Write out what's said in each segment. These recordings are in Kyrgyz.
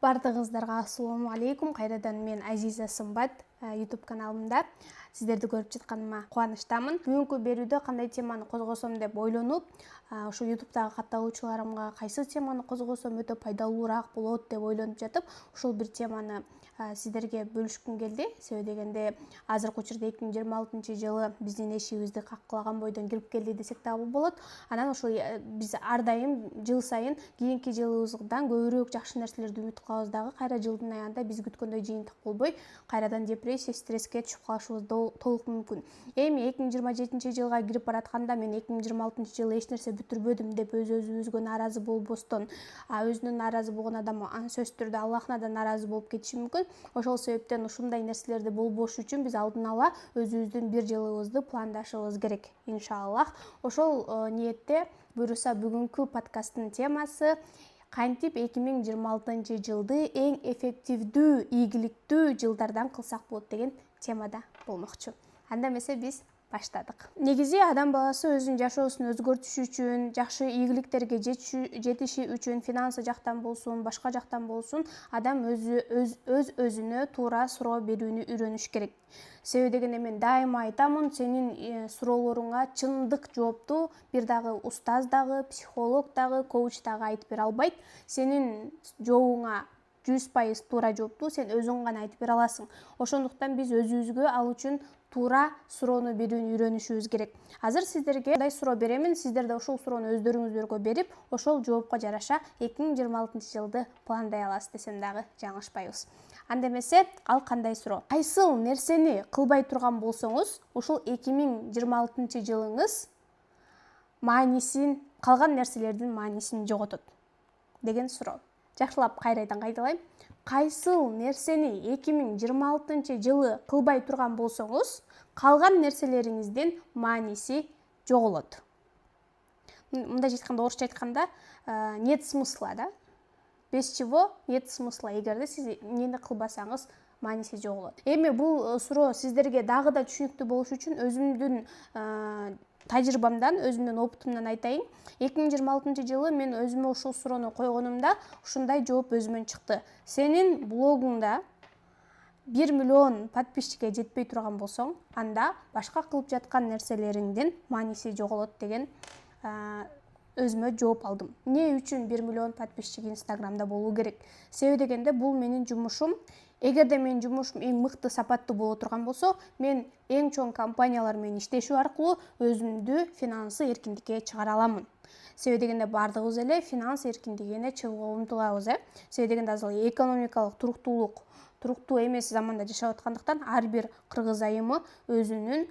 Бардығыздарга ассаламу алейкум. Кайрадан мен Азиза Сымбат YouTube каналымда сиздерди көрүп жатканыма кубанычтамын. Бүгүнкү берүүдө кандай теманы козгосом деп ойлонуп, ошо YouTube'дагы катталуучуларымга кайсы теманы козгосом өтө пайдалуураак болот деп ойлонуп жатып, ушул бир теманы сиздерге бөлүшкүм келди. Себеби дегенде азыркы учурда 2026-жылы биздин эшигибизди каккылаган бойдон кирип келди десек дагы болот. Анан ошол биз ар дайым жыл сайын кийинки жылыбыздан көбүрөөк жакшы нерселерди үмүт кылабыз дагы кайра жылдын аягында биз күткөндөй жыйынтык болбой, кайрадан депрессия, стресске түшүп калышыбыз толук мүмкүн. Эми 2027-жылга кирип баратканда мен 2026-жылы эч нерсе бүтүрбөдүм деп өзүбүзгө нааразы болбостон, өзүнө нааразы болгон адам сөзсүз түрдө Аллахына да нааразы болуп кетиши мүмкүн. Ошол себептен ушундай нерселерди болбош үчүн биз алдын ала өзүбүздүн бир жылыбызды пландашыбыз керек, иншаллах. Ошол ниетте буюрса бүгүнкү подкасттын темасы кантип 2026-жылды эң эффективдүү, ийгиликтүү жылдардан кылсак болот деген темада болмокчу. Анда эмесе биз баштадык. Негизи адам баласы өзүнүн жашоосун өзгөртүш үчүн, жакшы ийгиликтерге жетиши үчүн, финансы жактан болсун, башка жактан болсун, адам өзүнө туура суроо берүүнү үйрөнүш керек. Себеби дегенде мен дайыма айтамын, сенин суроолоруңа чындык жоопту бир дагы устаз дагы, психолог дагы, коуч дагы айтып бере албайт. Сенин жообуңа 100% туура жоопту сен өзүң гана айтып бере аласың. Ошондуктан биз өзүбүзгө ал үчүн туура суроону берүүнү үйрөнүшүбүз керек. Азыр сиздерге кандай суроо беремин, сиздер да ошол суроону өздөрүңүзгө берип, ошол жоопко жараша 2026-жылды пландай аласыз десем дагы жаңылышпайбыз. Анда эмесе, ал кандай суроо? Кайсыл нерсени кылбай турган болсоңуз, ушул 2026-жылыңыз маанисин, калган нерселердин маанисин жоготот деген суроо. Жакшылап кайрадан кайталайм. Кайсыл нерсени 2026-жылы кылбай турган болсоңуз, калган нерселериңиздин мааниси жоголот. Мындайча айтканда, орусча айтканда, нет смысла, да? Без чего нет смысла. Эгерде сиз эмнени кылбасаңыз, мааниси жоголот. Эми бул суроо сиздерге дагы да түшүнүктүү болуш үчүн өзүмдүн тажрыйбамдан, өзүмдүн опытымдан айтайын. 2026-жылы мен өзүмө ушул суроону койгонумда ушундай жооп өзүмөн чыкты. Сенин блогуңда 1 миллион подписчикке жетпей турган болсоң, анда башка кылып жаткан нерселериңдин мааниси жоголот деген өзүмө жооп алдым. Эмне үчүн 1 миллион подписчик Инстаграмда болуу керек? Себеби дегенде бул менин жумушум. Эгерде менин жумушум эң мыкты, сапаттуу боло турган болсо, мен эң чоң компаниялар менен иштешүү аркылуу өзүмдү финансы эркиндикке чыгара аламын. Себеби дегенде бардыгыбыз эле финанс эркиндигине чыгууга умтулабыз, Себеби дегенде азыр экономикалык туруктуу эмес заманда жашап аткандыктан ар бир кыргыз айымы өзүнүн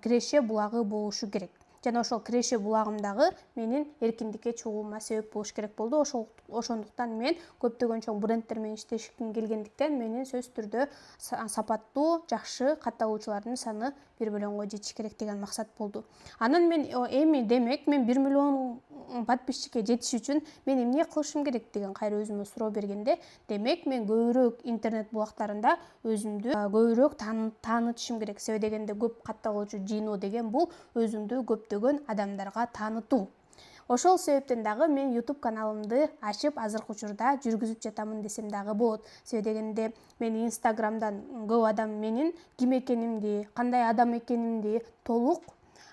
киреше булагы болушу керек. Жана ошол киреше булагымдагы менин эркиндикке чыгуума себеп болуш керек болду. Ошондуктан мен көптөгөн чоң брендтер менен иштешким келгендиктен менин сөзсүз түрдө сапаттуу, жакшы катталуучулардын саны 1 миллионго жетиш керек деген максат болду. Анан мен эми демек мен 1 миллион подписчикке жетиш үчүн мен эмне кылышым керек деген кайра өзүмө суроо бергенде, демек мен көбүрөөк интернет булактарында өзүмдү көбүрөөк таанытышым керек. Себеби дегенде көп катталуучу жыйноо деген бул өзүңдү көптөгөн адамдарга таанытуу. Ошол себептен дагы мен YouTube каналымды ачып азыркы учурда жүргүзүп жатамын десем дагы болот. Себеби дегенде мен Инстаграмдан көп адам менин ким экенимди, кандай адам экенимди толук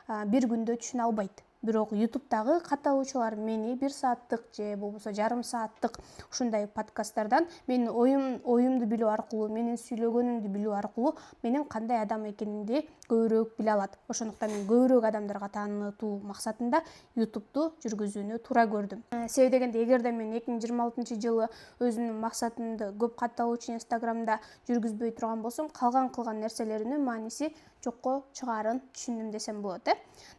бир күндө түшүнө албайт. Бирок YouTube'дагы катталуучулар мени 1 сааттык же болбосо жарым сааттык ушундай подкасттардан менин оюмду билүү аркылуу, менин сүйлөгөнүмдү билүү аркылуу менин кандай адам экенимди көбүрөөк биле алат. Ошондуктан мен көбүрөөк адамдарга таанытуу максатында YouTube'ду жүргүзүүнү туура көрдүм. Себеби дегенде эгерде мен 2026-жылы өзүмдүн максатымды көп катталуучу Инстаграмда жүргүзбөй турган болсом, калган кылган нерселеримдин мааниси жокко чыгаарын түшүндүм десем болот,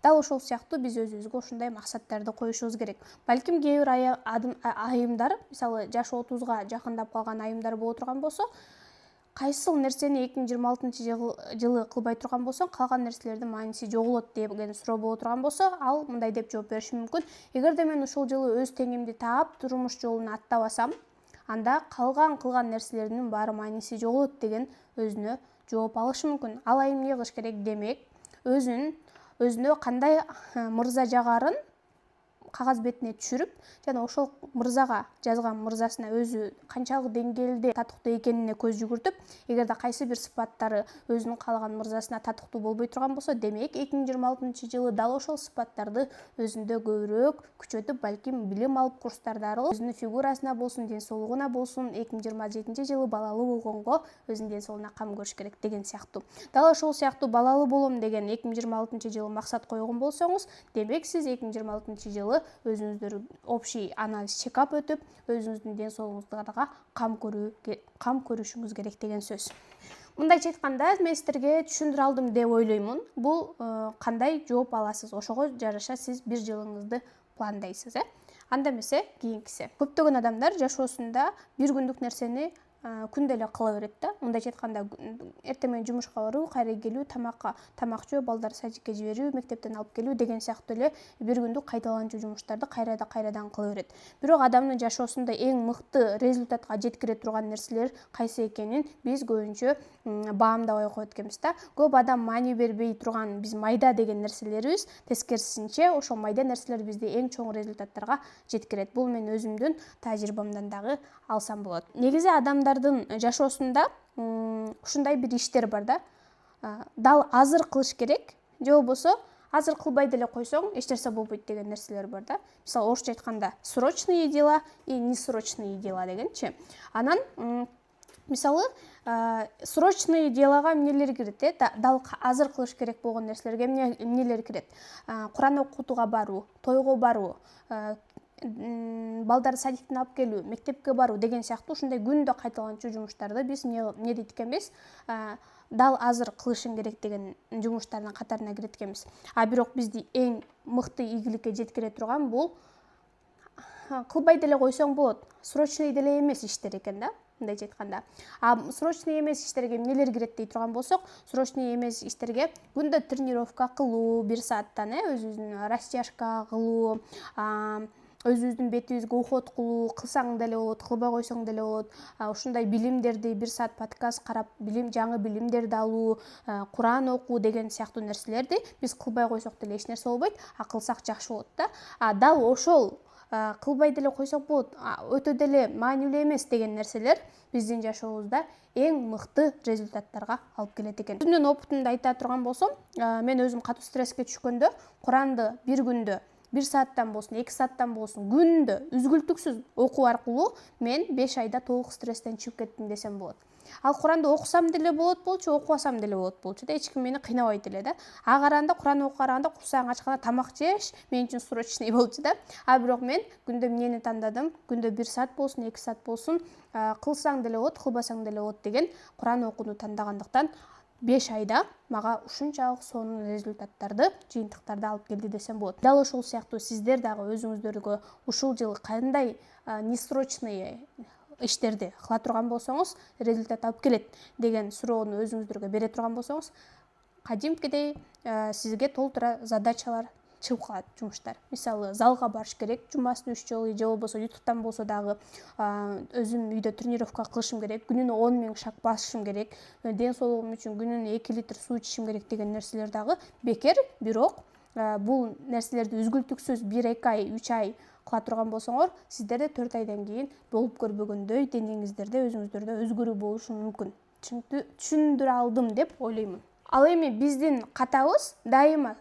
Дал ошол сыяктуу биз өзүбүзгө ушундай максаттарды коюшубуз керек. Балким кээ бир айымдар, мисалы жашы 30га жакындап калган айымдар боло турган болсо, кайсыл нерсени 2026-жылы кылбай турган болсоң, калган нерселердин мааниси жоголот деген суроо боло турган болсо, ал мындай деп жооп бериши мүмкүн. Эгерде мен ушул жылы өз теңимди таап, турмуш жолуна аттабасам, анда калган кылган нерселердин баары мааниси жоголот деген өзүнө жооп алышы мүмкүн. Ал айым эмне кылыш керек? Демек, өзүнө кандай мырза жагарын кагаз бетине түшүрүп жана ошол мырзага жазган мырзасына өзү канчалык деңгээлде татыктуу экенине көз жүгүртүп, эгерде кайсы бир сыпаттары өзүнүн каалаган мырзасына татыктуу болбой турган болсо, демек 2026-жылы дал ошол сыпаттарды өзүндө көбүрөөк күчөтүп, балким билим алып курстарды аралап, өзүнүн фигурасына болсун, ден соолугуна болсун, 2027-жылы балалуу болгонго өзүнүн ден соолугуна кам көрүш керек деген сыяктуу. Дал ошол сыяктуу балалуу болом деген 2026-жылы максат койгон болсоңуз, демек сиз 2026-жылы өзүңүздөр общий анализ чекап өтүп, өзүңүздүн ден соолугуңуздарга кам көрүшүңүз керек деген сөз. Мындайча айтканда, мен сиздерге түшүндүрө алдым деп ойлоймун. Бул кандай жооп аласыз, ошого жараша сиз бир жылыңызды пландайсыз. Анда эмесе кийинкиси. Көптөгөн адамдар жашоосунда бир күндүк нерсени күндө эле кыла берет да. Мындайча айтканда, эртең менен жумушка баруу, кайра келүү, тамак жөө, балдар садикке жиберүү, мектептен алып келүү деген сыяктуу эле бир күндүк кайталанчу жумуштарды кайрадан кыла берет. Бирок адамдын жашоосунда эң мыкты результатка жеткире турган нерселер кайсы экенин биз көбүнчө баамдабай коет экенбиз да. Көп адам маани бербей турган биз майда деген нерселерибиз тескерисинче ошол майда нерселер бизди эң чоң результаттарга жеткирет. Бул мен өзүмдүн тажрыйбамдан дагы алсам болот. Негизи адамдардын жашоосунда ушундай бир иштер бар да. Дал азыр кылыш керек, же болбосо азыр кылбай деле койсоң эч нерсе болбойт деген нерселер бар да. Мисалы, орусча айтканда срочные дела и несрочные дела дегенчи. Анан мисалы, срочный делага эмнелер кирет? Дал азыр кылыш керек болгон нерселерге эмнелер кирет? Куран окутууга баруу, тойго баруу, балдарды садиктен алып келүү, мектепке баруу деген сыяктуу ушундай күндө кайталанчу жумуштарды биз эмне дейт экенбиз? Дал азыр кылышың керек деген жумуштардын катарына кирет экенбиз. Бирок бизди эң мыкты ийгиликке жеткире турган бул кылбай деле койсоң болот, срочный деле эмес иштер экен да. Мындайча айтканда, срочный эмес иштерге эмнелер кирет дей турган болсок, срочный эмес иштерге күндө тренировка кылуу, 1 сааттан өзүбүздүн растяжка кылуу, өзүбүздүн бетибизге уход кылсаң деле болот, кылбай койсоң деле болот. Ушундай билимдерди 1 саат подкаст карап, жаңы билимдерди алуу, Куран окуу деген сыяктуу нерселерди биз кылбай койсок деле эч нерсе болбойт, кылсак жакшы болот да. Дал ошол кылбай деле койсок болот, өтө деле маанилүү эмес деген нерселер биздин жашообузда эң мыкты результаттарга алып келет экен. Өзүмдүн опытымды айта турган болсом, мен өзүм катуу стресске түшкөндө Куранды бир күндө 1 сааттан болсун, 2 сааттан болсун, күндө үзгүлтүксүз окуу аркылуу мен 5 айда толук стресстен чыгып кеттим десем болот. Ал Куранды окусам деле болот болчу, окубасам деле болот болчу да, эч ким мени кыйнабайт эле да. Караганда Куран окуп караганда курсагың ачканда тамак жеш мен үчүн срочный болчу да. Бирок мен күндө эмнени тандадым? Күндө 1 саат болсун, 2 саат болсун, кылсаң деле болот, кылбасаң деле болот деген Куран окууну тандагандыктан 5 айда мага ушунчалык сонун результаттарды, жыйынтыктарды алып келди десем болот. Дал ошол сыяктуу сиздер дагы өзүңүздөргө ушул жылы кандай несрочный иштерди кыла турган болсоңуз, результат алып келет деген суроону өзүңүздөргө бере турган болсоңуз, кадимкидей сизге толтура задачалар чыгып калат, жумуштар. Мисалы, залга барыш керек, жумасына 3 жолу, же болбосо ютубтан болсо дагы өзүм үйдө тренировка кылышым керек, күнүнө 10 000 шаг басышым керек, ден соолугум үчүн күнүнө 2 литр суу ичишим керек деген нерселер дагы бекер. Бирок бул нерселерди үзгүлтүксүз 1-2 ай, 3 ай кыла турган болсоңор, сиздерде 4 айдан кийин болуп көрбөгөндөй денеңиздерде өзүңүздөрдө өзгөрүү болушу мүмкүн. Түшүндүрө алдым деп ойлоймун. Ал эми биздин катабыз дайыма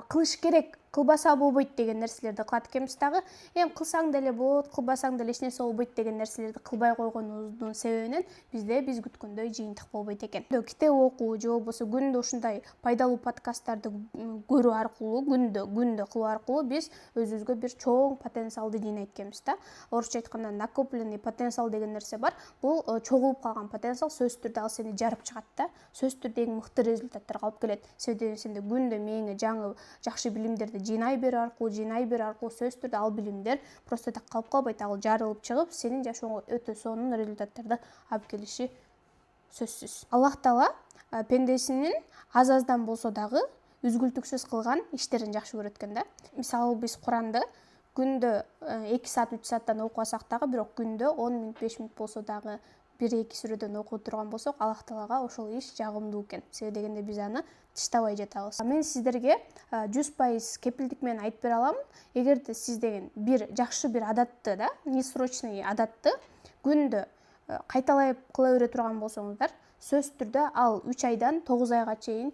кылыш керек, кылбаса болбойт деген нерселерди кылат экенбиз дагы. Кылсаң деле болот, кылбасаң деле эч нерсе болбойт деген нерселерди кылбай койгонубуздун себебинен бизде биз күткөндөй жыйынтык болбойт экен. Китеп окуу же болбосо күндө ушундай пайдалуу подкасттарды көрүү аркылуу, күндө кылуу аркылуу биз өзүбүзгө бир чоң потенциалды жыйнайт экенбиз да. Орусча айтканда накопленный потенциал деген нерсе бар. Бул чогулуп калган потенциал сөзсүз түрдө ал сени жарып чыгат да. Сөзсүз түрдө эң мыкты результаттарга алып келет. Себеби сенде күндө мээңе жаңы жакшы билимдерди жыйнай берүү аркылуу сөзсүз түрдө ал билимдер просто так калып калбайт, ал жарылып чыгып, сенин жашооңо өтө сонун результаттарды алып келиши сөзсүз. Аллах Таала пендесинин аз-аздан болсо дагы үзгүлтүксүз кылган иштерин жакшы көрөт экен да. Мисалы, биз Куранды күндө 2 саат 3 сааттан окубасак дагы, бирок күндө 10 мүнөт 5 мүнөт болсо дагы 1-2 сүрөдөн окуп турган болсок, Аллах Таалага ошол иш жагымдуу экен. Себеби дегенде биз аны тыштабай жатабыз. Мен сиздерге 100% кепилдик менен айтып бере аламын. Эгерде сиз деген бир жакшы бир адатты да, несрочный адатты күндө кайталай кыла бере турган болсоңуздар, сөзсүз түрдө ал 3 айдан 9 айга чейин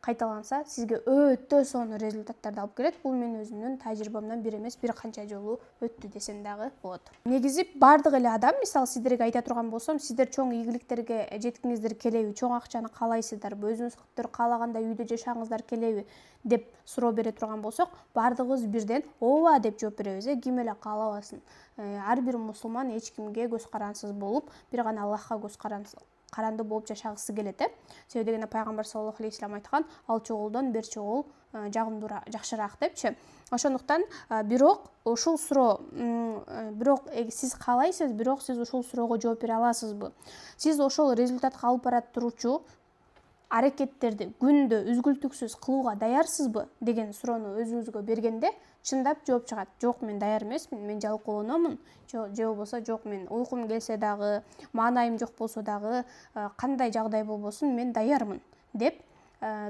кайталанса, сизге өтө сонун результаттарды алып келет. Бул мен өзүмдүн тажрыйбамдан бир эмес, бир канча жолу өттү десем дагы болот. Негизи бардык эле адам, мисалы сиздерге айта турган болсом, сиздер чоң ийгиликтерге жеткиңиздер келеби, чоң акчаны каалайсыздарбы, өзүңүз каалагандай үйдө жашагыңыздар келеби деп суроо бере турган болсок, бардыгыбыз бирден ооба деп жооп беребиз. Ким эле каалабасын. Ар бир мусулман эч кимге көз карансыз болуп, бир гана Аллахка көз каранды болуп жашагысы келет. Себеби дегенде пайгамбар саллаллаху алейхи вассалам айткан, ал чогулдан бер чогул жагымдуураак, жакшыраак депчи. Ошондуктан бирок ушул суроо, бирок сиз каалайсыз, бирок сиз ушул суроого жооп бере аласызбы? Сиз ошол результатка алып бара туручу аракеттерди күндө үзгүлтүксүз кылууга даярсызбы деген суроону өзүңүзгө бергенде, чындап жооп чыгат. Жок, мен даяр эмесмин, мен жалкоолономун, же болбосо жок, мен уйкум келсе дагы, маанайым жок болсо дагы, кандай жагдай болбосун, мен даярмын деп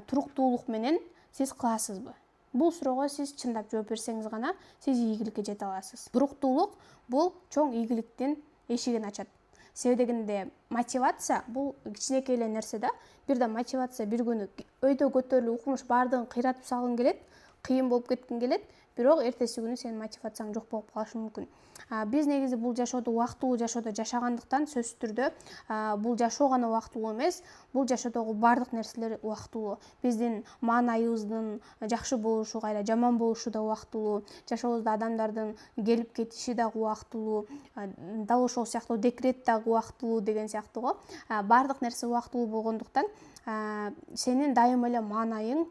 туруктуулук менен сиз кыласызбы? Бул суроого сиз чындап жооп берсеңиз гана сиз ийгиликке жете аласыз. Туруктуулук бул чоң ийгиликтин эшигин ачат. Себеби дегенде мотивация бул кичинекей эле нерсе да. Бирде мотивация бир күнү өйдө көтөрүлүп, укмуш баардыгын кыйратып салгың келет, кыйын болуп кеткиң келет, бирок эртеси күнү сенин мотивацияң жок болуп калышы мүмкүн. Биз негизи бул жашоодо убактылуу жашоодо жашагандыктан сөзсүз түрдө бул жашоо гана убактылуу эмес, бул жашоодогу баардык нерселер убактылуу. Биздин маанайыбыздын жакшы болушу, кайра жаман болушу да убактылуу, жашообузда адамдардын келип кетиши дагы убактылуу, дал ошол сыяктуу декрет дагы убактылуу деген сыяктуу. Баардык нерсе убактылуу болгондуктан сенин дайыма эле маанайың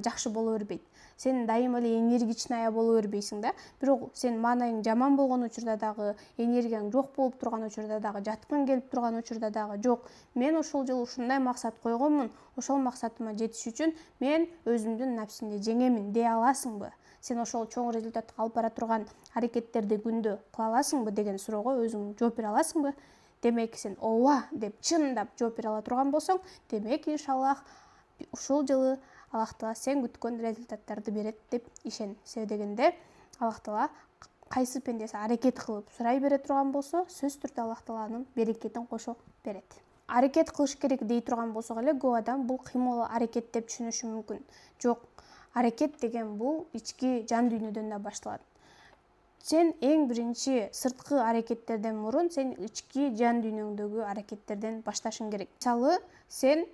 жакшы боло бербейт. Сен дайыма эле энергичная боло бербейсиң да. Бирок сен маанайың жаман болгон учурда дагы, энергияң жок болуп турган учурда дагы, жаткың келип турган учурда дагы, жок, мен ошол жылы ушундай максат койгонмун, ошол максатыма жетиш үчүн мен өзүмдүн напсимди жеңемин дей аласыңбы? Сен ошол чоң результатка алып бара турган аракеттерди күндө кыла аласыңбы деген суроого өзүң жооп бере аласыңбы? Демек сен ооба деп чындап жооп бере ала турган болсоң, демек иншаллах ушул жылы Аллах Таала сен күткөн результаттарды берет деп ишен. Себеби дегенде Аллах Таала кайсы пендеси аракет кылып сурай бере турган болсо, сөзсүз түрдө Аллах Тааланын берекетин кошо берет. Аракет кылыш керек дей турган болсок эле, көп адам бул кыймыл аракет деп түшүнүшү мүмкүн. Жок, аракет деген бул ички жан дүйнөдөн да башталат. Сен эң биринчи сырткы аракеттерден мурун сен ички жан дүйнөңдөгү аракеттерден башташың керек. Мисалы, сен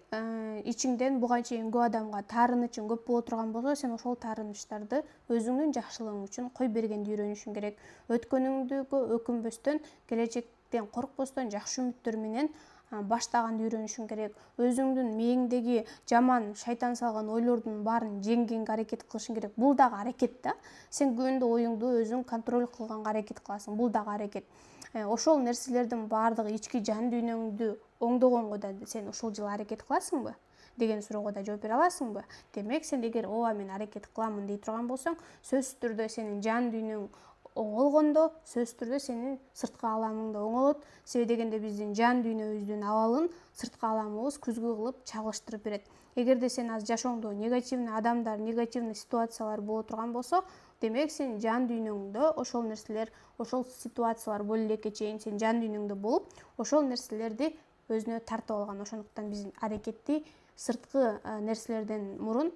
ичиңден буга чейин көп адамга таарынычың көп боло турган болсо, сен ошол таарынычтарды өзүңдүн жакшылыгың үчүн кой бергенди үйрөнүшүң керек. Өткөнүңдөгү өкүнбөстөн, келечектен коркпостон жакшы үмүттөр менен баштаганды үйрөнүшүң керек. Өзүңдүн мээңдеги жаман шайтан салган ойлордун баарын жеңгенге аракет кылышың керек. Бул дагы аракет да. Сен күндө оюңду өзүң контроль кылганга аракет кыласың. Бул дагы аракет. Ошол нерселердин баардыгы ички жан дүйнөңдү оңдогонго да сен ошол жылы аракет кыласыңбы деген суроого да жооп бере аласыңбы? Демек сен эгер ооба мен аракет кыламын дей турган болсоң, сөзсүз түрдө сенин жан дүйнөң оңолгондо, сөзсүз түрдө сенин сырткы ааламың да оңолот. Себеби дегенде биздин жан дүйнөбүздүн абалын сырткы ааламыбыз күзгү кылып чагылыштырып берет. Эгерде сен азыр жашооңдо негативный адамдар, негативный ситуациялар боло турган болсо, демек сен жан дүйнөңдө ошол нерселер, ошол ситуациялар боло элекке чейин сен жан дүйнөңдө болуп, ошол нерселерди өзүнө тартып алган. Ошондуктан биз аракетти сырткы нерселерден мурун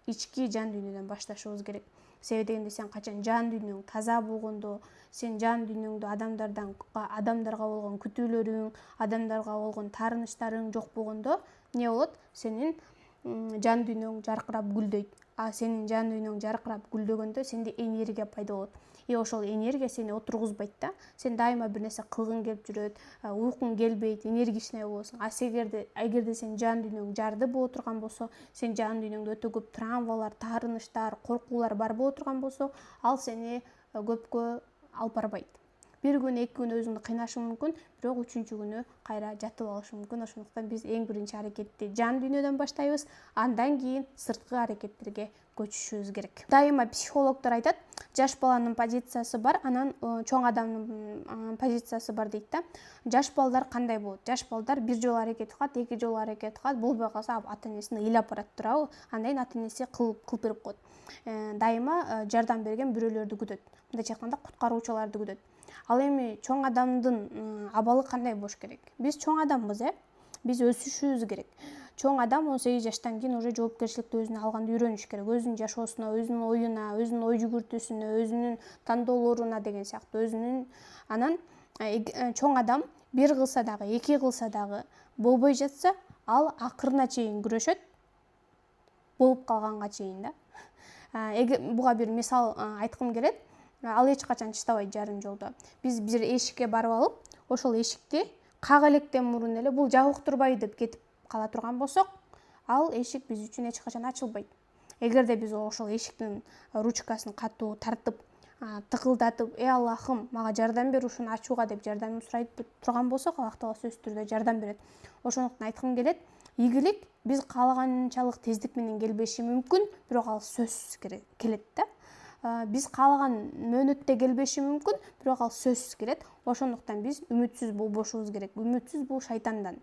ички жан дүйнөдөн башташыбыз керек. Себеби дегенде сен качан жан дүйнөң таза болгондо, сен жан дүйнөңдө адамдарга болгон күтүүлөрүң, адамдарга болгон таарынычтарың жок болгондо, эмне болот? Сенин жан дүйнөң жаркырап гүлдөйт. Сенин жан дүйнөң жаркырап гүлдөгөндө сенде энергия пайда болот. Ошол энергия сени отургузбайт да. Сен дайыма бир нерсе кылгың келип жүрөт, уйкуң келбейт, энергичный болосуң. Эгерде сен жан дүйнөң жарды боло турган болсо, сен жан дүйнөңдө өтө көп травмалар, таарынычтар, коркуулар бар боло турган болсо, ал сени көпкө алып барбайт. бир күн 2 күн өзүңдү кыйнашы мүмкүн, бирок 3-чү күнү кайра жатып алышы мүмкүн. Ошондуктан биз эң биринчи аракетти жан дүйнөдөн баштайбыз, андан кийин сырткы аракеттерге көчүшүбүз керек. Дайыма психологдор айтат, жаш баланын позициясы бар, анан чоң адамдын позициясы бар дейт да. Жаш балдар кандай болот? Жаш балдар бир жолу аракет кылат, 2 жолу аракет кылат, болбой калса ата энесин ыйлап барат турабы, андан кийин ата энеси кылып берип коет. Дайыма жардам берген бирөөлөрдү күтөт. Мындайча айтканда куткаруучуларды күтөт. Ал эми чоң адамдын абалы кандай болуш керек? Биз чоң адамбыз, биз өсүшүбүз керек. Чоң адам 18 жаштан кийин уже жоопкерчиликти өзүнө алганды үйрөнүш керек. Өзүнүн жашоосуна, өзүнүн оюна, өзүнүн ой жүгүртүүсүнө, өзүнүн тандоолоруна деген сыяктуу өзүнүн. Анан чоң адам бир кылса дагы, 2 кылса дагы болбой жатса, ал акырына чейин күрөшөт, болуп калганга чейин да. Буга бир мисал айткым келет. Ал эч качан чыдабайт жарым жолдо. Биз бир эшикке барып алып, ошол эшикти кага электен мурун эле бул жабык турбайбы деп кетип кала турган болсок, ал эшик биз үчүн эч качан ачылбайт. Эгерде биз ошол эшиктин ручкасын катуу тартып, тыкылдатып, Аллахым, мага жардам бер ушуну ачууга деп жардам сурайт турган болсок, Аллах Таала сөзсүз түрдө жардам берет. Ошондуктан айткым келет, ийгилик биз каалаганчалык тездик менен келбеши мүмкүн, бирок ал сөзсүз келет да. Биз каалаган мөөнөттө келбеши мүмкүн, бирок ал сөзсүз келет. Ошондуктан биз үмүтсүз болбошубуз керек. Үмүтсүз бул шайтандан.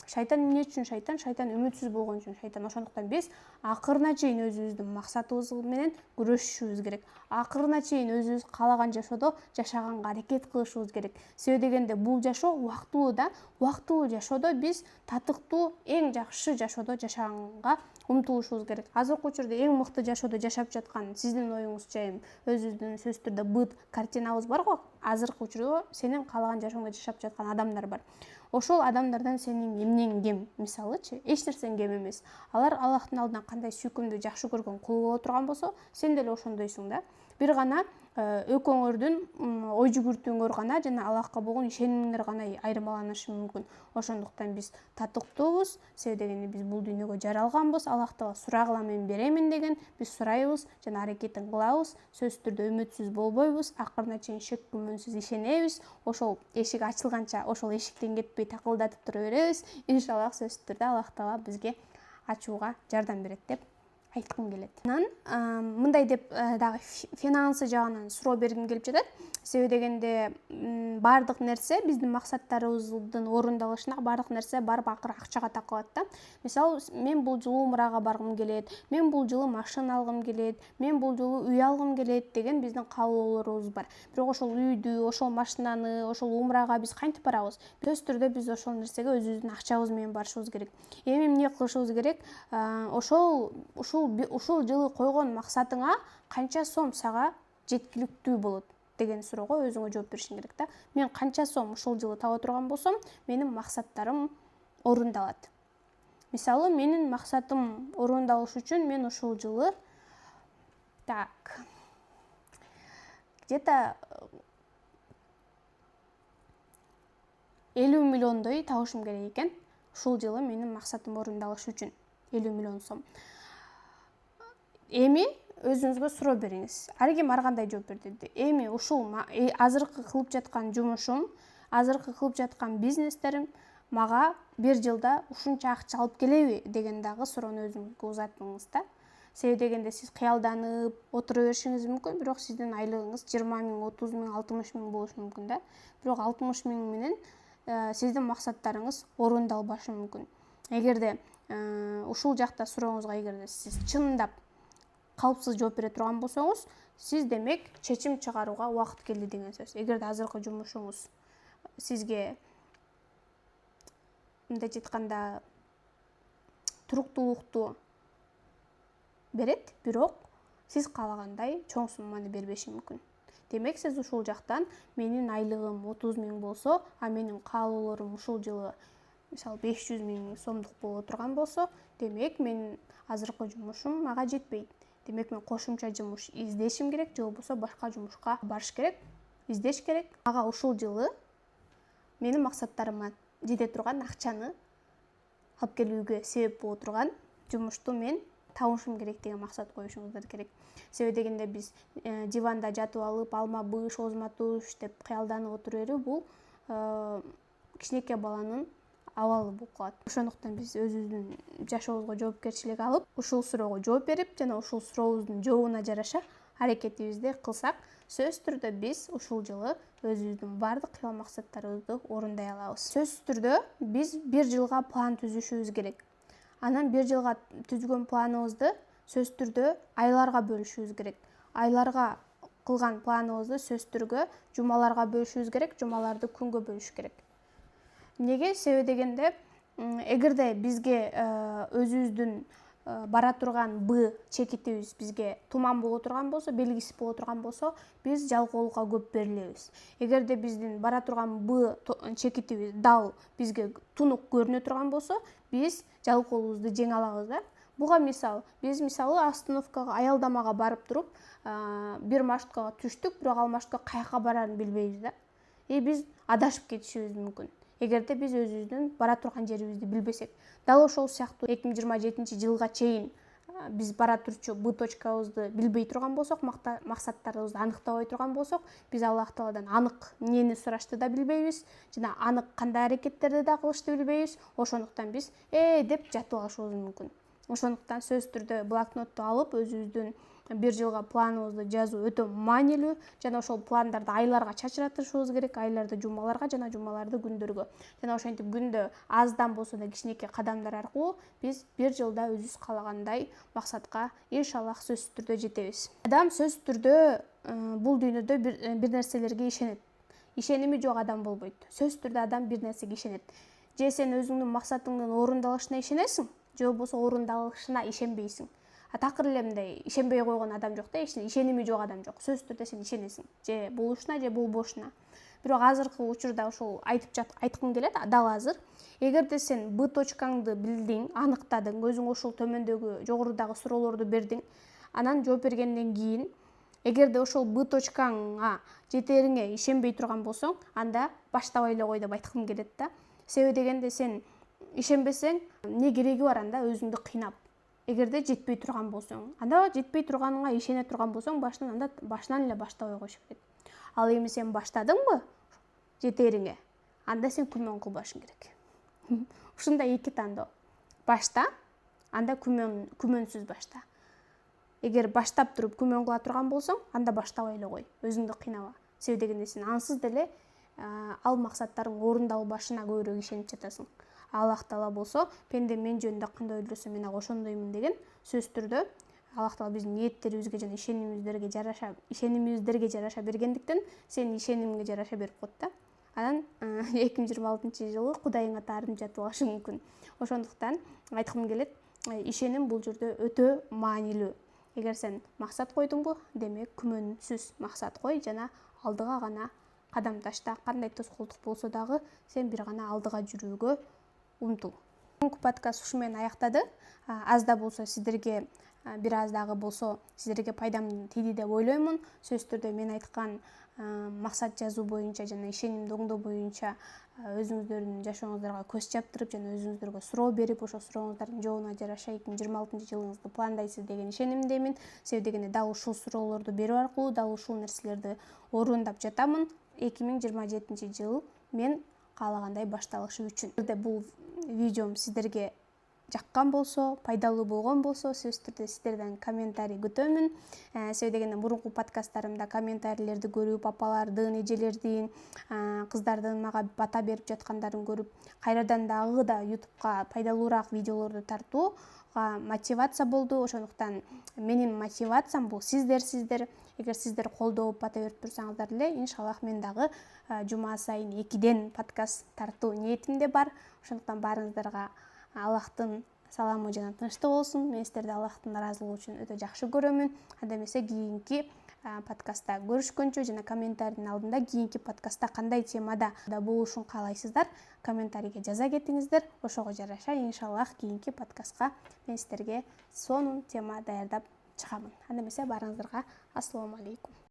Шайтан эмне үчүн шайтан? Шайтан үмүтсүз болгон үчүн шайтан. Ошондуктан биз акырына чейин өзүбүздүн максатыбыз менен күрөшүшүбүз керек. Акырына чейин өзүбүз каалаган жашоодо жашаганга аракет кылышыбыз керек. Себеби дегенде бул жашоо убактылуу да. Убактылуу жашоодо биз татыктуу, эң жакшы жашоодо жашаганга умтулушубуз керек. Азыркы учурда эң мыкты жашоодо жашап жаткан сиздин оюңузча өзүбүздүн сөзсүз түрдө быт картинабыз бар го. Азыркы учурда сенин каалаган жашооңдо жашап жаткан адамдар бар. Ошол адамдардан сенин эмнең кем? Мисалычы, эч нерсең кем эмес. Алар Аллахтын алдынан кандай сүйкүмдүү, жакшы көргөн кул боло турган болсо, сен деле ошондойсуң да. Бир гана экөөңөрдүн ой жүгүртүүңөр гана жана Аллахка болгон ишенимиңер гана айырмаланышы мүмкүн. Ошондуктан биз татыктуубуз, себеби дегенде биз бул дүйнөгө жаралганбыз. Аллах Таала сурагыла мен беремин деген, биз сурайбыз жана аракетин кылабыз. Сөзсүз түрдө үмүтсүз болбойбуз, акырына чейин шек күмөнсүз ишенебиз. Ошол эшик ачылганча ошол эшиктен кетпей такылдатып тура беребиз. Иншаллах сөзсүз түрдө Аллах Таала бизге ачууга жардам берет деп айткым келет. Анан мындай деп дагы финансы жагынан суроо бергим келип жатат. Себеби дегенде баардык нерсе биздин максаттарыбыздын орундалышына баардык нерсе барып акыры акчага такылат да. Мисалы, мен бул жылы умрага баргым келет, мен бул жылы машина алгым келет, мен бул жылы үй алгым келет деген биздин каалоолорубуз бар. Бирок ошол үйдү, ошол машинаны, ошол умрага биз кантип барабыз? Сөзсүз түрдө биз ошол нерсеге өзүбүздүн акчабыз менен барышыбыз керек. Эми эмне кылышыбыз керек? Ушул жылы койгон максатыңа канча сом сага жеткиликтүү болот деген суроого өзүңө жооп беришиң керек да. Мен канча сом ушул жылы таба турган болсом, менин максаттарым орундалат. Мисалы, менин максатым орундалыш үчүн мен ушул жылы где-то 50 миллиондой табышым керек экен. Ушул жылы менин максатым орундалыш үчүн 50 миллион сом. Эми өзүңүзгө суроо бериңиз. Ар ким ар кандай жооп берди. Эми ушул азыркы кылып жаткан жумушум, азыркы кылып жаткан бизнестерим мага бир жылда ушунча акча алып келеби деген дагы суроону өзүңүзгө узатыңыз да. Себеби дегенде сиз кыялданып отура беришиңиз мүмкүн, бирок сиздин айлыгыңыз 20 миң, 30 миң, 60 миң болушу мүмкүн да. Бирок 60 миң менен сиздин максаттарыңыз орундалбашы мүмкүн. Эгерде ушул жакта сурооңузга эгерде сиз чындап калпсыз жооп бере турган болсоңуз, сиз демек чечим чыгарууга убакыт келди деген сөз. Эгерде азыркы жумушуңуз сизге мындайча айтканда туруктуулукту берет, бирок сиз каалагандай чоң сумманы бербеши мүмкүн. Демек сиз ушул жактан менин айлыгым 30 миң болсо, а менин каалоолорум ушул жылы мисалы 500 миң сомдук боло турган болсо, демек менин азыркы жумушум мага жетпейт. Демек мен кошумча жумуш издешим керек, же болбосо башка жумушка барыш керек, издеш керек. Ага ушул жылы менин максаттарыма жете турган акчаны алып келүүгө себеп боло турган жумушту мен табышым керек деген максат коюшуңуздар керек. Себеби дегенде биз диванда жатып алып алма быш, озма туш деп кыялданып отура берүү бул кичинекей баланын абалы болуп калат. Ошондуктан биз өзүбүздүн жашообузга жоопкерчилик алып, ушул суроого жооп берип жана ушул сурообуздун жообуна жараша аракетибизди кылсак, сөзсүз түрдө биз ушул жылы өзүбүздүн баардык кыял максаттарыбызды орундай алабыз. Сөзсүз түрдө биз 1 жылга план түзүшүбүз керек. Анан 1 жылга түзгөн планыбызды сөзсүз түрдө айларга бөлүшүбүз керек. Айларга кылган планыбызды сөзсүз түрдө жумаларга бөлүшүбүз керек, жумаларды күнгө бөлүш керек. Неге? Себеби дегенде, эгерде бизге өзүбүздүн бара турган Б чекитибиз бизге туман боло турган болсо, белгисиз боло турган болсо, биз жалкоолукка көп берилебиз. Эгерде биздин бара турган Б чекитибиз дал бизге тунук көрүнө турган болсо, биз жалкоолугубузду жеңе алабыз да. Буга мисал, биз мисалы остановкага, аялдамага барып туруп, бир маршруткага түштүк, бирок ал маршрутка каяка барарын билбейбиз да. Биз адашып кетишибиз мүмкүн. Эгерде биз өзүбүздүн бара турган жерибизди билбесек, дал ошол сыяктуу 2027-жылга чейин биз бара турчу Б точкабызды билбей турган болсок, максаттарыбызды аныктабай турган болсок, биз Аллах Тааладан анык эмнени сурашты да билбейбиз, жана анык кандай аракеттерди да кылышты билбейбиз. Ошондуктан биз деп жатып алышыбыз мүмкүн. Ошондуктан сөзсүз түрдө блокнотту алып, өзүбүздүн 1 жылга планыбызды жазуу өтө маанилүү, жана ошол пландарды айларга чачыратышыбыз керек, айларды жумаларга жана жумаларды күндөргө. Жана ошентип күндө аздан болсо да кичинекей кадамдар аркылуу биз 1 жылда өзүбүз каалагандай максатка иншаллах сөзсүз түрдө жетебиз. Адам сөзсүз түрдө бул дүйнөдө бир нерселерге ишенет. Ишеними жок адам болбойт. Сөзсүз түрдө адам бир нерсеге ишенет. Же сен өзүңдүн максатыңдын орундалышына ишенесиң, же болбосо орундалышына ишенбейсиң. Такыр эле мындай ишенбей койгон адам жок да, ишеними жок адам жок. Сөзсүз түрдө сен ишенесиң, же булушуна, же болбошуна. Бирок азыркы учурда ошол айткым келет, дал азыр. Эгерде сен Б точкаңды билдиң, аныктадың, өзүң ошол төмөндөгү жогорудагы суроолорду бердиң, анан жооп бергенден кийин, эгерде ошол Б точкаңа жетериңе ишенбей турган болсоң, анда баштабай эле кой деп айткым келет да. Себеби дегенде сен ишенбесең, эмне кереги бар анда өзүңдү кыйнап? Эгерде жетпей турган болсоң, анда жетпей турганыңа ишене турган болсоң, башынан эле баштабай коюш керек. Ал эми сен баштадыңбы жетериңе, анда сен күмөн кылбашың керек. Ушундай эки тандоо. Башта, анда күмөнсүз башта. Эгер баштап туруп күмөн кыла турган болсоң, анда баштабай эле кой, өзүңдү кыйнаба. Себеби дегенде сен ансыз деле ал максаттарың орундалбашына көбүрөөк ишенип жатасың. Аллах Таала болсо, пенде мен жөнүндө кандай ойлосо мен ошондоймун деген сөзсүз түрдө Аллах Таала биздин ниеттерибизге жана ишенимибиздерге жараша бергендиктен, сенин ишенимиңе жараша берип коет да. Анан 2026-жылы Кудайыңа таарынып жатып алышы мүмкүн. Ошондуктан айткым келет, ишеним бул жерде өтө маанилүү. Эгер сен максат койдуңбу, демек күмөнсүз максат кой жана алдыга гана кадам ташта. Кандай тоскоолдук болсо дагы сен бир гана алдыга жүрүүгө умтул. Бүгүнкү подкаст ушу менен аяктады. Аз да болсо сиздерге, бир аз дагы болсо сиздерге пайдам тийди деп ойлоймун. Сөзсүз түрдө мен айткан максат жазуу боюнча жана ишенимди оңдоо боюнча өзүңүздөрдүн жашооңуздарга көз чаптырып жана өзүңүздөргө суроо берип, ошол сурооңуздардын жообуна жараша 2026-жылыңызды пландайсыз деген ишенимдемин. Себеби дегенде дал ушул суроолорду берүү аркылуу дал ушул нерселерди орундап жатамын. 2027-жыл мен каалагандай башталышы үчүн. Эгерде бул видеом сиздерге жаккан болсо, пайдалуу болгон болсо, сөзсүз түрдө сиздерден комментарий күтөмүн. Себеби дегенде мурунку подкасттарымда комментарийлерди көрүп, апалардын, эжелердин, кыздардын мага бата берип жаткандарын көрүп, кайрадан дагы да YouTube'га пайдалуураак видеолорду тартууга мотивация болду. Ошондуктан менин мотивациям бул сиздер. Эгер сиздер колдоп, бата берип турсаңыздар эле, иншаллах мен дагы жума сайын 2ден подкаст тартуу ниетимде бар. Ошондуктан баарыңыздарга Аллахтын саламы жана тынчтык болсун. Мен сиздерди Аллахтын ыраазылыгы үчүн өтө жакшы көрөмүн. Анда эмесе кийинки подкастта көрүшкөнчө жана комментарийдин алдында кийинки подкастта кандай темада болушун каалайсыздар, комментарийге жаза кетиңиздер. Ошого жараша иншаллах кийинки подкастка мен сиздерге сонун тема даярдап чыгамын. Анда эмесе баарыңыздарга ассалому алейкум.